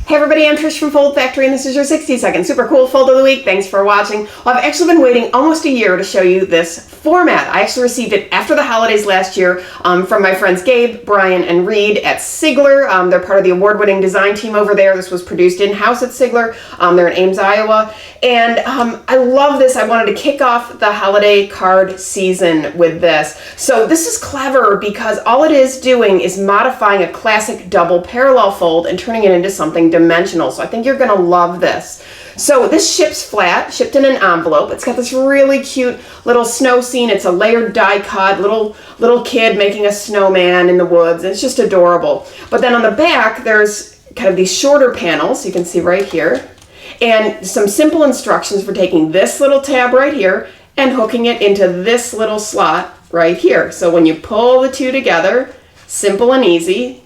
Hey everybody, I'm Trish from Fold Factory and this is your 60-second super cool fold of the week. Thanks for watching. Well, I've actually been waiting almost a year to show you this format. I actually received it after the holidays last year from my friends Gabe, Brian, and Reed at Sigler. They're part of the award-winning design team over there. This was produced in-house at Sigler. They're in Ames, Iowa. And I love this. I wanted to kick off the holiday card season with this. So this is clever because all it is doing is modifying a classic double parallel fold and turning it into something dimensional. So I think you're going to love this. So this ships flat, shipped in an envelope. It's got this really cute little snow scene. It's a layered die cut, little kid making a snowman in the woods. It's just adorable. But then on the back, there's kind of these shorter panels, you can see right here, and some simple instructions for taking this little tab right here and hooking it into this little slot right here. So when you pull the two together, simple and easy,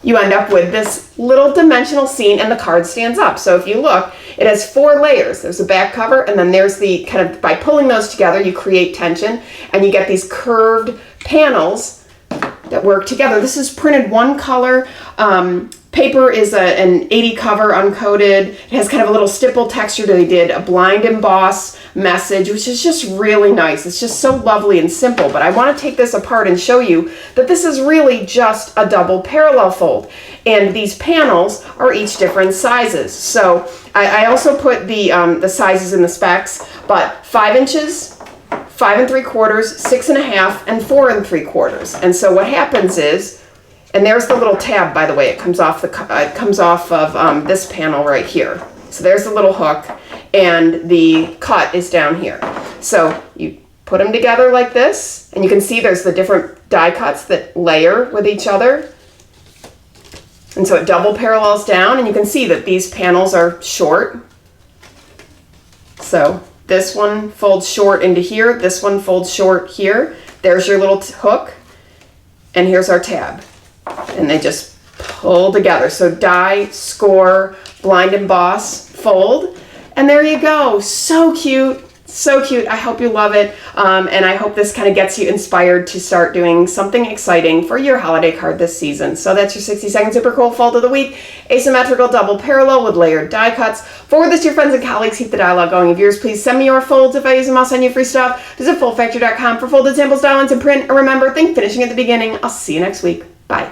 you end up with this little dimensional scene and the card stands up. So if you look, it has 4 layers. There's a back cover and then there's the kind of, by pulling those together, you create tension and you get these curved panels that work together. This is printed one color. Paper is an 80 cover, uncoated. It has kind of a little stipple texture. They did a blind emboss message, which is just really nice. It's just so lovely and simple. But I want to take this apart and show you that this is really just a double parallel fold. And these panels are each different sizes. So I also put the sizes in the specs, but 5 inches, 5 3/4, 6 1/2, and 4 3/4. And so what happens is, and there's the little tab, by the way. It comes off of this panel right here. So there's the little hook, and the cut is down here. So you put them together like this, and you can see there's the different die cuts that layer with each other. And so it double parallels down, and you can see that these panels are short. So this one folds short into here. This one folds short here. There's your little hook, and here's our tab. And they just pull together. So die, score, blind emboss, fold, and there you go. So cute, so cute. I hope you love it, and I hope this kind of gets you inspired to start doing something exciting for your holiday card this season. So that's your 60-second super cool fold of the week. Asymmetrical double parallel with layered die cuts. Forward this to your friends and colleagues. Keep the dialogue going. If yours, please send me your folds. If I use them, I'll send you free stuff. Visit foldfactory.com for folded samples, dial-ins, and print. And remember, think finishing at the beginning. I'll see you next week. Bye.